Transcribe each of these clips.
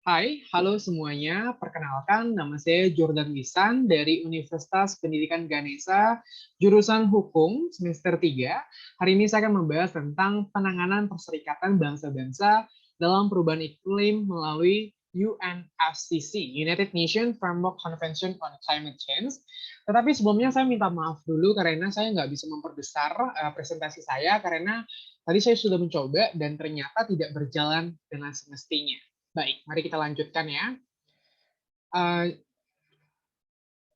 Hai, halo semuanya. Perkenalkan, nama saya Jordan Wisan dari Universitas Pendidikan Ganesha, jurusan Hukum semester 3. Hari ini saya akan membahas tentang penanganan Perserikatan Bangsa-Bangsa dalam perubahan iklim melalui UNFCCC, United Nations Framework Convention on Climate Change. Tetapi sebelumnya saya minta maaf dulu karena saya nggak bisa memperbesar presentasi saya karena tadi saya sudah mencoba dan ternyata tidak berjalan dengan semestinya. Baik, mari kita lanjutkan ya. Uh,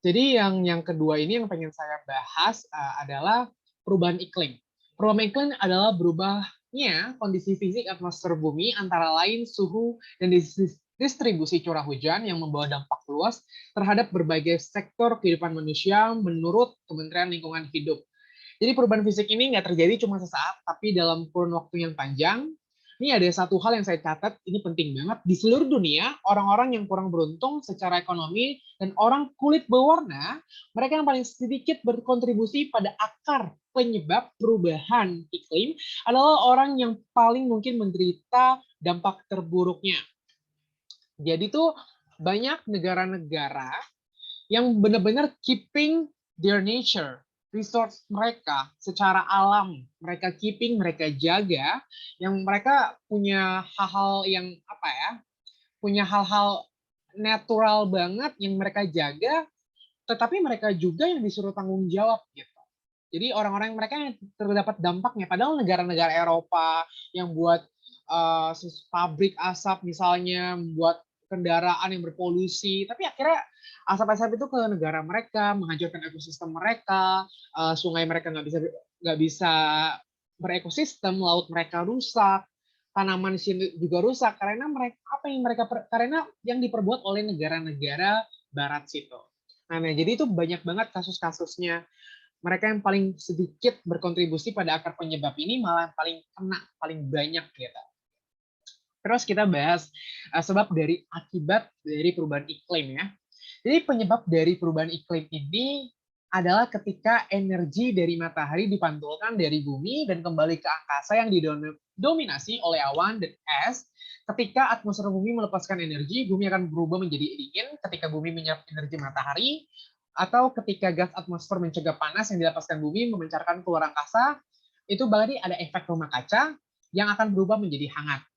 jadi yang kedua ini yang pengen saya bahas adalah perubahan iklim. Perubahan iklim adalah berubahnya kondisi fisik atmosfer bumi antara lain suhu dan distribusi curah hujan yang membawa dampak luas terhadap berbagai sektor kehidupan manusia menurut Kementerian Lingkungan Hidup. Jadi perubahan fisik ini nggak terjadi cuma sesaat, tapi dalam kurun waktu yang panjang. Ini ada satu hal yang saya catat, ini penting banget. Di seluruh dunia, orang-orang yang kurang beruntung secara ekonomi dan orang kulit berwarna, mereka yang paling sedikit berkontribusi pada akar penyebab perubahan iklim adalah orang yang paling mungkin menderita dampak terburuknya. Jadi tuh banyak negara-negara yang benar-benar keeping their nature, resource mereka secara alam, mereka keeping, mereka jaga, yang mereka punya hal-hal yang apa ya, punya hal-hal natural banget yang mereka jaga, tetapi mereka juga yang disuruh tanggung jawab gitu. Jadi orang-orang mereka yang terdapat dampaknya, padahal negara-negara Eropa yang buat pabrik asap misalnya, membuat kendaraan yang berpolusi, tapi akhirnya asap-asap itu ke negara mereka, menghancurkan ekosistem mereka, sungai mereka nggak bisa berekosistem, laut mereka rusak, tanaman di sini juga rusak karena yang diperbuat oleh negara-negara barat situ. Nah, jadi itu banyak banget kasus-kasusnya. Mereka yang paling sedikit berkontribusi pada akar penyebab ini malah paling kena, paling banyak gitu. Terus kita bahas sebab dari akibat dari perubahan iklim ya. Jadi penyebab dari perubahan iklim ini adalah ketika energi dari matahari dipantulkan dari bumi dan kembali ke angkasa yang didominasi oleh awan dan es. Ketika atmosfer bumi melepaskan energi, bumi akan berubah menjadi dingin ketika bumi menyerap energi matahari, atau ketika gas atmosfer mencegah panas yang dilepaskan bumi memancarkan keluar angkasa, itu berarti ada efek rumah kaca yang akan berubah menjadi hangat.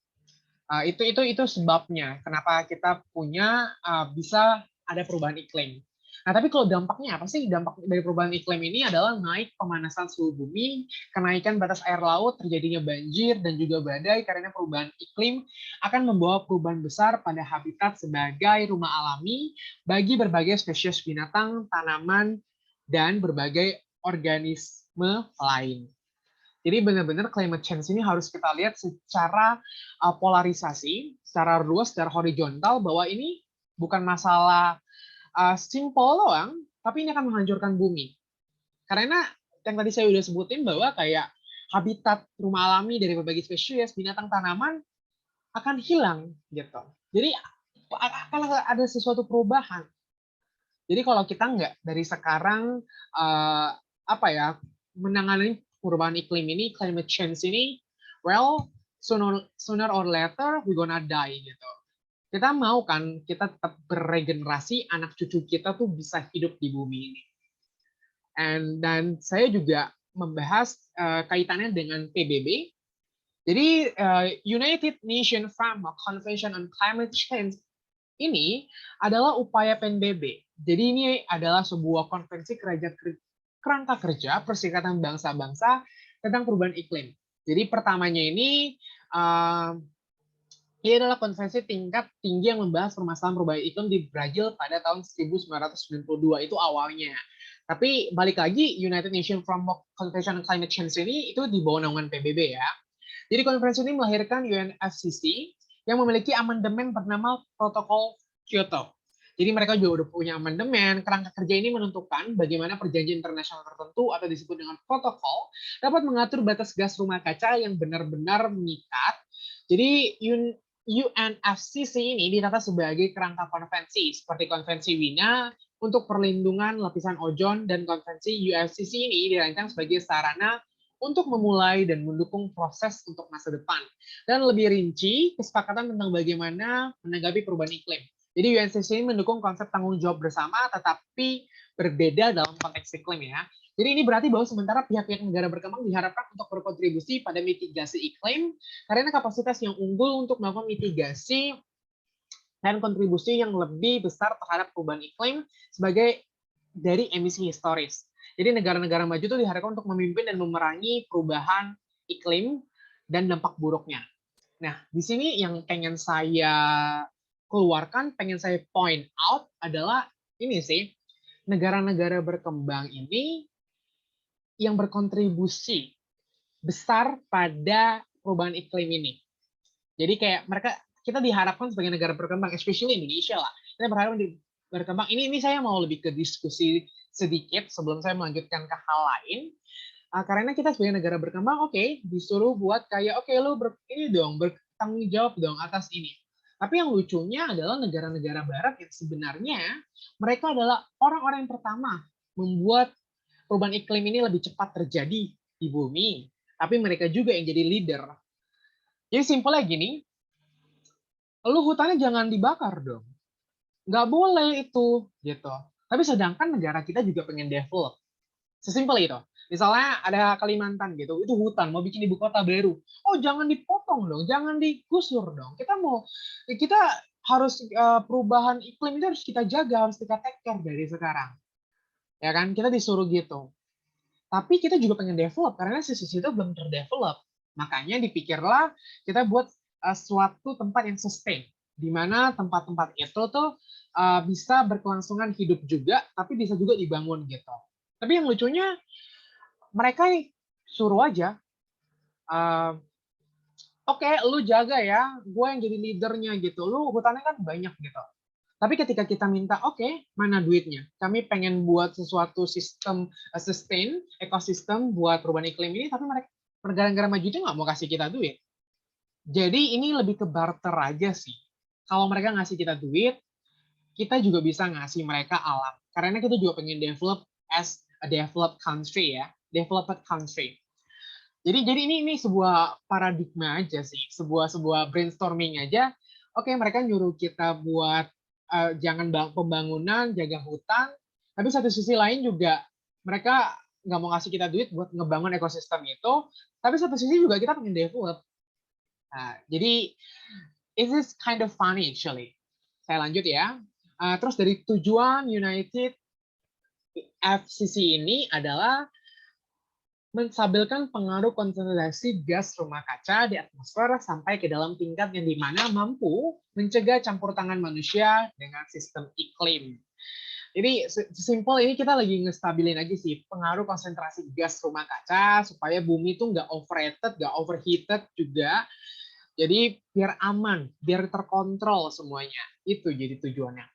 Itu sebabnya kenapa kita punya bisa ada perubahan iklim. Nah, tapi kalau dampaknya apa sih? Dampak dari perubahan iklim ini adalah naik pemanasan suhu bumi, kenaikan batas air laut, terjadinya banjir, dan juga badai karena perubahan iklim akan membawa perubahan besar pada habitat sebagai rumah alami bagi berbagai spesies binatang, tanaman, dan berbagai organisme lain. Jadi benar-benar climate change ini harus kita lihat secara polarisasi, secara luas, secara horizontal, bahwa ini bukan masalah simple doang, tapi ini akan menghancurkan bumi. Karena yang tadi saya udah sebutin bahwa kayak habitat rumah alami dari berbagai spesies, binatang, tanaman akan hilang gitu. Jadi akan ada sesuatu perubahan. Jadi kalau kita nggak dari sekarang apa ya menangani perubahan iklim ini, climate change ini, well, sooner or later we gonna die gitu. Kita mau kan kita tetap beregenerasi, anak cucu kita tuh bisa hidup di bumi ini. Dan saya juga membahas kaitannya dengan PBB. Jadi United Nations Framework Convention on Climate Change ini adalah upaya PNBB. Jadi ini adalah sebuah konvensi kerangka kerja Perserikatan Bangsa-Bangsa tentang perubahan iklim. Jadi pertamanya ini adalah konvensi tingkat tinggi yang membahas permasalahan perubahan iklim di Brazil pada tahun 1992 itu awalnya. Tapi balik lagi United Nations Framework Convention on Climate Change ini itu di bawah naungan PBB ya. Jadi konferensi ini melahirkan UNFCCC yang memiliki amandemen bernama Protokol Kyoto. Jadi mereka juga udah punya amandemen. Kerangka kerja ini menentukan bagaimana perjanjian internasional tertentu atau disebut dengan protokol dapat mengatur batas gas rumah kaca yang benar-benar mengikat. Jadi UNFCCC ini ditata sebagai kerangka konvensi seperti konvensi Wina untuk perlindungan lapisan ozon dan konvensi UNFCCC ini dirancang sebagai sarana untuk memulai dan mendukung proses untuk masa depan. Dan lebih rinci, kesepakatan tentang bagaimana menanggapi perubahan iklim. Jadi UNCC ini mendukung konsep tanggung jawab bersama, tetapi berbeda dalam konteks iklim ya. Jadi ini berarti bahwa sementara pihak-pihak negara berkembang diharapkan untuk berkontribusi pada mitigasi iklim, karena kapasitas yang unggul untuk melakukan mitigasi dan kontribusi yang lebih besar terhadap perubahan iklim sebagai dari emisi historis. Jadi negara-negara maju itu diharapkan untuk memimpin dan memerangi perubahan iklim dan dampak buruknya. Nah, di sini yang pengen saya keluarkan, pengen saya point out adalah ini sih, negara-negara berkembang ini yang berkontribusi besar pada perubahan iklim ini. Jadi kayak kita diharapkan sebagai negara berkembang, especially Indonesia lah, kita berharap berkembang. Ini saya mau lebih ke diskusi sedikit sebelum saya melanjutkan ke hal lain. Karena kita sebagai negara berkembang, disuruh buat kayak lu bertanggung jawab dong atas ini. Tapi yang lucunya adalah negara-negara barat yang sebenarnya mereka adalah orang-orang yang pertama membuat perubahan iklim ini lebih cepat terjadi di bumi. Tapi mereka juga yang jadi leader. Jadi simpelnya gini, lu hutannya jangan dibakar dong. Nggak boleh itu, gitu. Tapi sedangkan negara kita juga pengen develop. Sesimpel itu. Misalnya ada Kalimantan gitu, itu hutan, mau bikin ibu kota baru. Oh, jangan dipotong dong, jangan digusur dong. Kita harus perubahan iklim itu harus kita jaga, harus kita take care dari sekarang. Ya kan, kita disuruh gitu. Tapi kita juga pengen develop, karena sisi itu belum terdevelop. Makanya dipikirlah kita buat suatu tempat yang sustain, di mana tempat-tempat itu tuh bisa berkelangsungan hidup juga, tapi bisa juga dibangun gitu. Tapi yang lucunya, mereka suruh aja, lu jaga ya, gue yang jadi leadernya gitu, lu hutannya kan banyak gitu. Tapi ketika kita minta, mana duitnya? Kami pengen buat sesuatu sistem sustain, ekosistem buat perubahan iklim ini, tapi mereka negara-negara maju itu nggak mau kasih kita duit. Jadi ini lebih ke barter aja sih. Kalau mereka ngasih kita duit, kita juga bisa ngasih mereka alam. Karena kita juga pengen develop as a developed country ya, developed country. Jadi ini sebuah paradigma aja sih, sebuah brainstorming aja. Mereka nyuruh kita buat jangan pembangunan, jaga hutan, tapi satu sisi lain juga mereka nggak mau ngasih kita duit buat ngebangun ekosistem itu, tapi satu sisi juga kita pengen develop. Nah, jadi it is kind of funny actually. Saya lanjut ya. Terus dari tujuan United FCC ini adalah menstabilkan pengaruh konsentrasi gas rumah kaca di atmosfer sampai ke dalam tingkat yang dimana mampu mencegah campur tangan manusia dengan sistem iklim. Jadi sesimpel ini kita lagi ngestabilin aja sih pengaruh konsentrasi gas rumah kaca supaya bumi itu nggak overrated, nggak overheated juga. Jadi biar aman, biar terkontrol semuanya. Itu jadi tujuannya.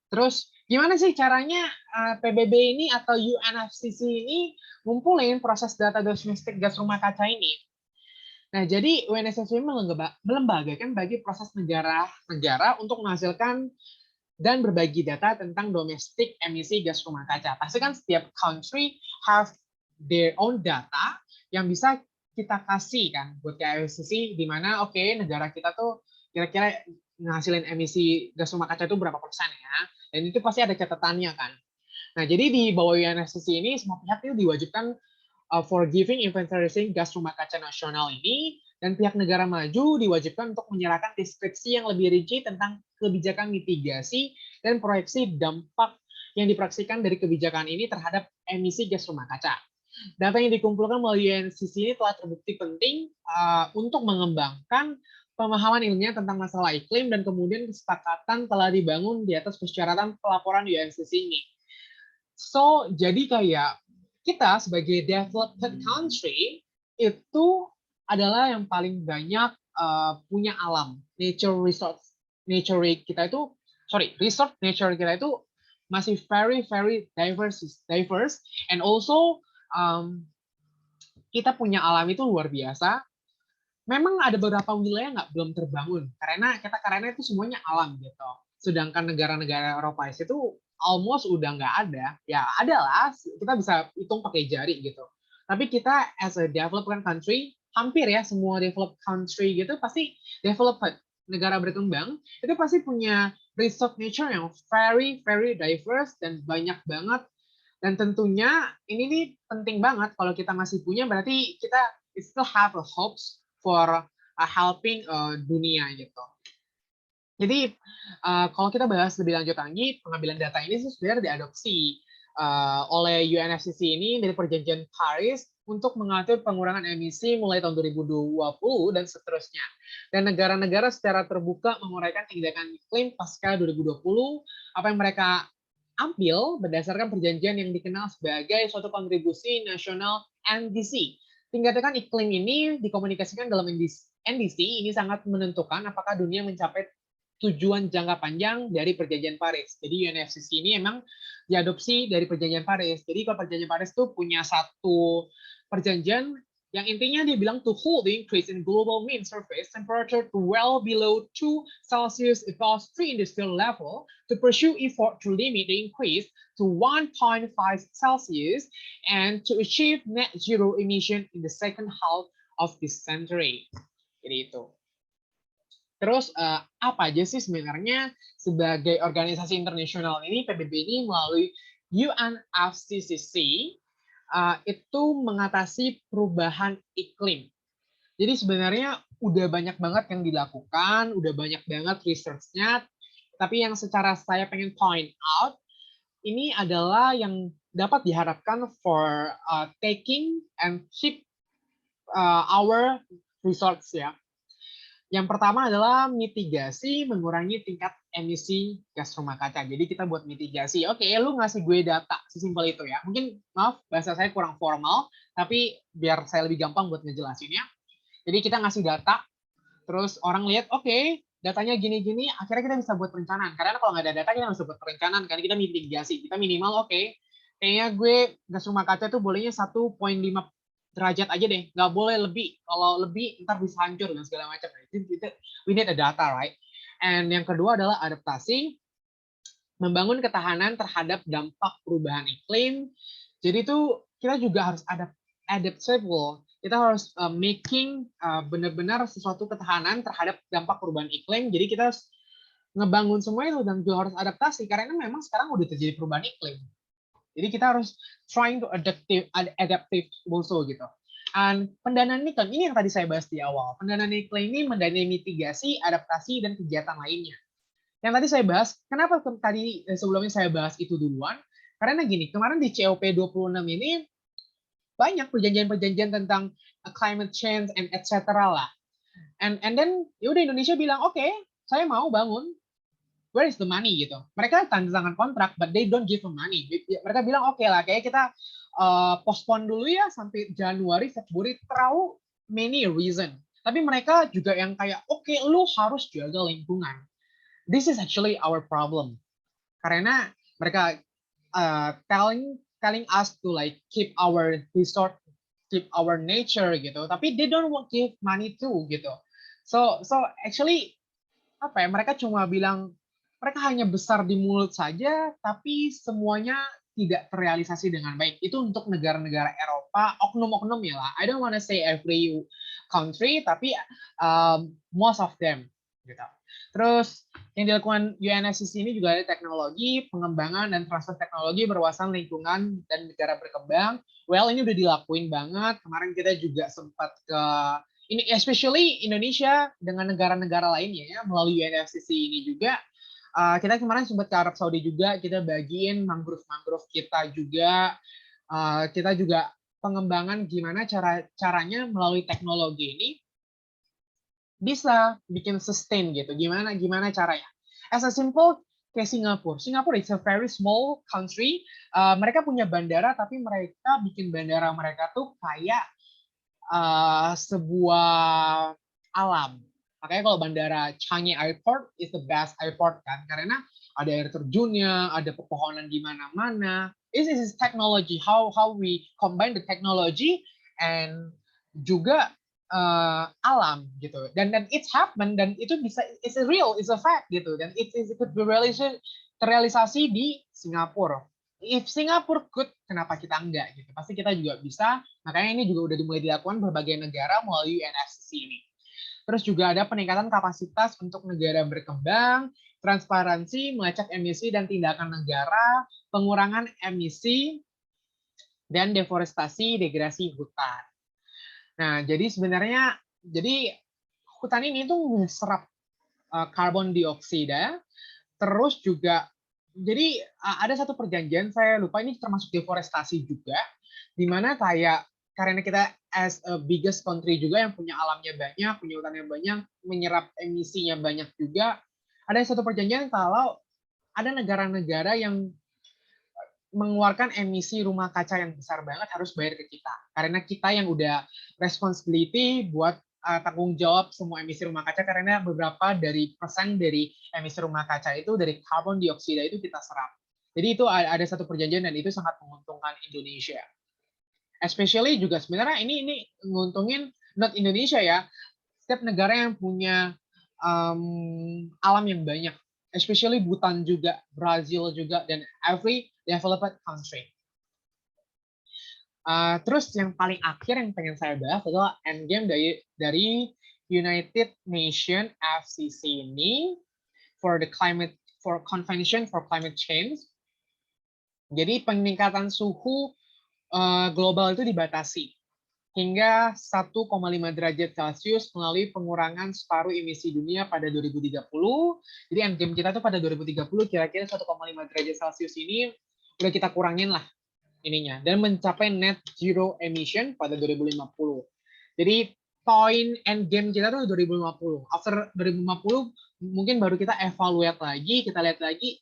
Terus gimana sih caranya PBB ini atau UNFCCC ini ngumpulin proses data domestik gas rumah kaca ini? Nah, jadi UNFCCC melembagakan bagi proses negara untuk menghasilkan dan berbagi data tentang domestik emisi gas rumah kaca. Pasti kan setiap country have their own data yang bisa kita kasih kan buat UNFCCC di mana negara kita tuh kira-kira ngasilin emisi gas rumah kaca itu berapa persen ya. Dan itu pasti ada catatannya kan. Nah, jadi di bawah UNFCCC ini semua pihak itu diwajibkan for giving inventorying gas rumah kaca nasional ini, dan pihak negara maju diwajibkan untuk menyerahkan deskripsi yang lebih rinci tentang kebijakan mitigasi dan proyeksi dampak yang diproyeksikan dari kebijakan ini terhadap emisi gas rumah kaca. Data yang dikumpulkan melalui UNFCCC ini telah terbukti penting untuk mengembangkan pemahaman ilmiah tentang masalah iklim, dan kemudian kesepakatan telah dibangun di atas persyaratan pelaporan UNFCCC ini. So, jadi kayak kita sebagai developed country itu adalah yang paling banyak punya alam, resource nature kita itu masih very diverse, and also kita punya alam itu luar biasa. Memang ada beberapa wilayah belum terbangun karena itu semuanya alam gitu. Sedangkan negara-negara Eropa itu almost udah nggak ada. Ya ada lah, kita bisa hitung pakai jari gitu. Tapi kita as a developed country, hampir ya semua developed country gitu pasti developed, negara berkembang, itu pasti punya resource nature yang very very diverse dan banyak banget. Dan tentunya ini nih penting banget kalau kita masih punya, berarti kita still have a hopes for helping dunia gitu. Jadi kalau kita bahas lebih lanjut lagi, pengambilan data ini sebenarnya diadopsi oleh UNFCCC ini dari Perjanjian Paris untuk mengatur pengurangan emisi mulai tahun 2020 dan seterusnya. Dan negara-negara secara terbuka menguraikan tindakan iklim pasca 2020, apa yang mereka ambil berdasarkan perjanjian yang dikenal sebagai suatu kontribusi nasional NDC. Tindakan iklim ini dikomunikasikan dalam NDC ini sangat menentukan apakah dunia mencapai tujuan jangka panjang dari Perjanjian Paris. Jadi UNFCCC ini emang diadopsi dari Perjanjian Paris. Jadi kalau Perjanjian Paris itu punya satu perjanjian yang intinya dia bilang to hold the increase in global mean surface temperature to well below 2 Celsius above pre-industrial level to pursue effort to limit the increase to 1.5 Celsius and to achieve net zero emission in the second half of this century. Jadi itu. Terus apa aja sih sebenarnya sebagai organisasi internasional ini, PBB ini melalui UNFCCC itu mengatasi perubahan iklim. Jadi sebenarnya udah banyak banget yang dilakukan, udah banyak banget research-nya, tapi yang secara saya pengen point out, ini adalah yang dapat diharapkan for taking and keep our resource ya. Yang pertama adalah mitigasi mengurangi tingkat emisi gas rumah kaca. Jadi kita buat mitigasi. Oke, lu ngasih gue data, sesimpel itu ya. Mungkin maaf bahasa saya kurang formal, tapi biar saya lebih gampang buat ngejelasinnya. Jadi kita ngasih data, terus orang lihat, oke, datanya gini-gini, akhirnya kita bisa buat perencanaan. Karena kalau nggak ada data, kita nggak bisa buat perencanaan. Karena kita mitigasi. Kita minimal, oke, kayaknya gue gas rumah kaca tuh bolehnya 1,5 derajat aja deh, nggak boleh lebih. Kalau lebih ntar bisa hancur dan segala macam. We need a data, right? And yang kedua adalah adaptasi, membangun ketahanan terhadap dampak perubahan iklim. Jadi itu kita juga harus adaptable. Kita harus making benar-benar sesuatu ketahanan terhadap dampak perubahan iklim. Jadi kita harus ngebangun semua itu dan juga harus adaptasi karena memang sekarang udah terjadi perubahan iklim. Jadi kita harus trying to adaptive also gitu. Dan pendanaan iklim ini yang tadi saya bahas di awal. Pendanaan iklim ini mendanai mitigasi, adaptasi, dan kegiatan lainnya. Yang tadi saya bahas, kenapa tadi sebelumnya saya bahas itu duluan? Karena gini, kemarin di COP26 ini banyak perjanjian-perjanjian tentang climate change and etc. lah. And then yaudah Indonesia bilang, oke, saya mau bangun. Where is the money gitu. Mereka tanda tangan kontrak, but they don't give the money. Mereka bilang oke lah, kayak kita postpone dulu ya sampai Januari, Februari, terlalu many reason. Tapi mereka juga yang kayak oke, lu harus jaga lingkungan. This is actually our problem. Karena mereka telling us to like keep our resource, keep our nature gitu. Tapi they don't want give money too gitu. So actually apa ya? Mereka cuma bilang mereka hanya besar di mulut saja, tapi semuanya tidak terrealisasi dengan baik. Itu untuk negara-negara Eropa, oknum-oknum ya lah. I don't want to say every country, tapi most of them. Gitu. Terus yang dilakukan UNFCCC ini juga ada teknologi, pengembangan dan transfer teknologi berwawasan lingkungan dan negara berkembang. Well, ini udah dilakuin banget. Kemarin kita juga sempat ke ini, especially Indonesia dengan negara-negara lainnya ya melalui UNFCCC ini juga. Kita kemarin sempat ke Arab Saudi juga, kita bagiin mangrove kita juga. Kita juga pengembangan gimana caranya melalui teknologi ini bisa bikin sustain gitu. Gimana caranya? As a simple kayak Singapura. Singapura is a very small country. Mereka punya bandara, tapi mereka bikin bandara mereka tuh kayak sebuah alam. Makanya kalau bandara Changi Airport is the best airport kan, karena ada air terjunnya, ada pepohonan di mana-mana. This is technology, how we combine the technology and juga alam gitu. Dan it's happen dan itu bisa it's a real, it's a fact gitu. Dan it could be terrealisasi di Singapura. if Singapore could, kenapa kita enggak gitu? Pasti kita juga bisa. Makanya ini juga udah dimulai dilakukan berbagai negara melalui UNFCCC ini. Terus juga ada peningkatan kapasitas untuk negara berkembang, transparansi, melacak emisi dan tindakan negara, pengurangan emisi, dan deforestasi, degradasi hutan. Nah, jadi sebenarnya hutan ini tuh menserap karbon dioksida, terus juga jadi ada satu perjanjian saya lupa ini termasuk deforestasi juga, di mana kayak karena kita as a biggest country juga yang punya alamnya banyak, punya hutannya banyak, menyerap emisinya banyak juga. Ada satu perjanjian kalau ada negara-negara yang mengeluarkan emisi rumah kaca yang besar banget harus bayar ke kita. Karena kita yang udah responsibility buat tanggung jawab semua emisi rumah kaca karena beberapa dari persen dari emisi rumah kaca itu dari karbon dioksida itu kita serap. Jadi itu ada satu perjanjian dan itu sangat menguntungkan Indonesia. Especially juga sebenarnya ini menguntungin not Indonesia ya, setiap negara yang punya alam yang banyak, especially Bhutan juga, Brazil juga, dan every developed country. Terus yang paling akhir yang pengen saya bahas adalah endgame dari United Nations FCC ini for Convention for Climate Change. Jadi peningkatan suhu global itu dibatasi hingga 1,5 derajat Celcius melalui pengurangan separuh emisi dunia pada 2030. Jadi endgame kita tuh pada 2030 kira-kira 1,5 derajat Celcius ini udah kita kurangin lah ininya dan mencapai net zero emission pada 2050. Jadi poin endgame kita tuh 2050. After 2050 mungkin baru kita evaluate lagi, kita lihat lagi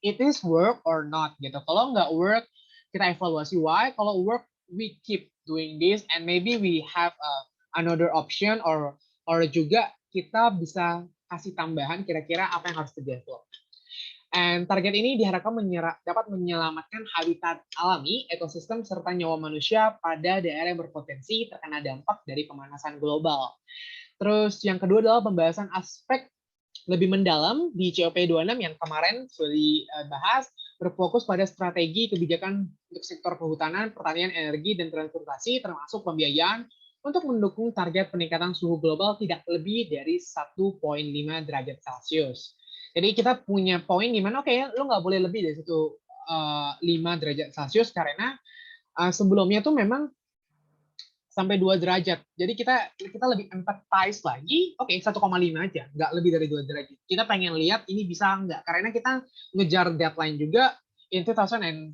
it is work or not gitu. Kalau nggak work kita evaluasi why, kalau work we keep doing this and maybe we have another option or juga kita bisa kasih tambahan kira-kira apa yang harus terdevelop. And target ini diharapkan dapat menyelamatkan habitat alami, ekosistem, serta nyawa manusia pada daerah yang berpotensi terkena dampak dari pemanasan global. Terus yang kedua adalah pembahasan aspek lebih mendalam di COP26 yang kemarin sudah dibahas, berfokus pada strategi kebijakan untuk sektor kehutanan, pertanian, energi, dan transportasi, termasuk pembiayaan untuk mendukung target peningkatan suhu global tidak lebih dari 1,5 derajat Celcius. Jadi kita punya poin di mana oke, lu nggak boleh lebih dari 1,5 derajat Celcius karena sebelumnya tuh memang sampai 2 derajat. Jadi kita lebih empathize lagi, oke 1,5 aja, nggak lebih dari 2 derajat. Kita pengen lihat ini bisa nggak, karena kita ngejar deadline juga, in 2050,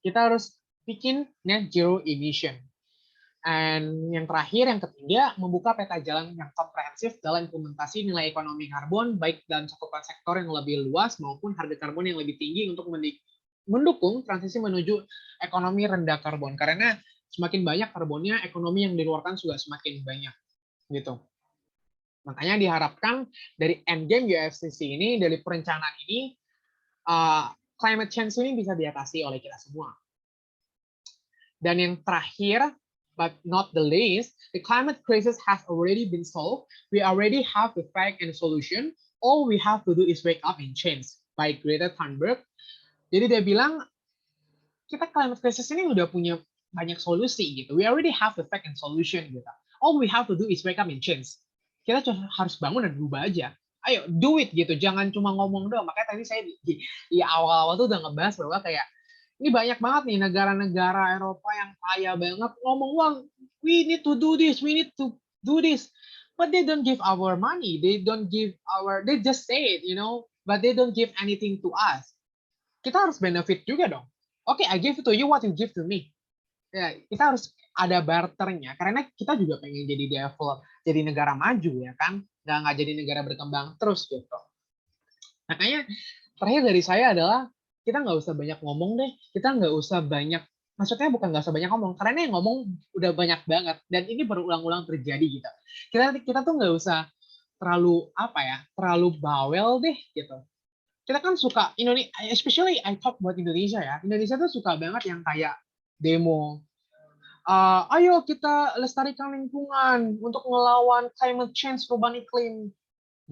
kita harus bikin net zero emission. And yang terakhir, yang ketiga, membuka peta jalan yang komprehensif dalam implementasi nilai ekonomi karbon, baik dalam cakupan sektor yang lebih luas maupun harga karbon yang lebih tinggi untuk mendukung transisi menuju ekonomi rendah karbon. Karena semakin banyak karbonnya, ekonomi yang dikeluarkan juga semakin banyak. Gitu. Makanya diharapkan dari endgame UFCC ini, dari perencanaan ini, climate change ini bisa diatasi oleh kita semua. Dan yang terakhir, but not the least, the climate crisis has already been solved. We already have the fact and solution. All we have to do is wake up and change. By Greta Thunberg. Jadi dia bilang, kita climate crisis ini udah punya banyak solusi gitu. We already have the fact and solution gitu. All we have to do is wake up and change. Kita harus bangun dan berubah aja. Ayo, do it gitu. Jangan cuma ngomong doang. Makanya tadi saya di awal-awal tuh udah ngebahas bahwa kayak ini banyak banget nih negara-negara Eropa yang kaya banget ngomong, wah, we need to do this, we need to do this. But they don't give our money. They just say it, but they don't give anything to us. Kita harus benefit juga dong. Oke, I give to you what you give to me. Ya, kita harus ada barternya. Karena kita juga pengen jadi develop, jadi negara maju ya kan. Nggak jadi negara berkembang terus gitu. Makanya terakhir dari saya adalah kita nggak usah banyak ngomong deh. Kita nggak usah banyak, maksudnya bukan nggak usah banyak ngomong, karena yang ngomong udah banyak banget dan ini berulang-ulang terjadi gitu. Kita tuh nggak usah terlalu bawel deh gitu. Kita kan suka Indonesia, especially I talk about Indonesia ya. Indonesia tuh suka banget yang kayak demo. Ayo kita lestarikan lingkungan untuk ngelawan climate change, perubahan iklim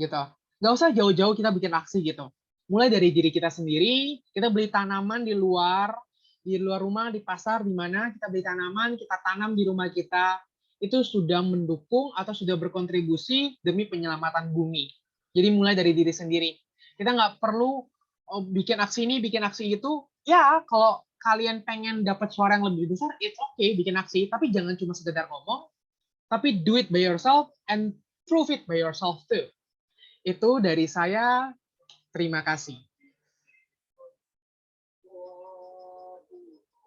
gitu. Nggak usah jauh-jauh kita bikin aksi gitu. Mulai dari diri kita sendiri, kita beli tanaman di luar rumah, di pasar, di mana kita beli tanaman, kita tanam di rumah kita, itu sudah mendukung atau sudah berkontribusi demi penyelamatan bumi. Jadi mulai dari diri sendiri. Kita nggak perlu bikin aksi ini, bikin aksi itu. Ya, kalau kalian pengen dapat suara yang lebih besar, it's okay bikin aksi, tapi jangan cuma sekedar ngomong, tapi do it by yourself and prove it by yourself too. Itu dari saya. Terima kasih.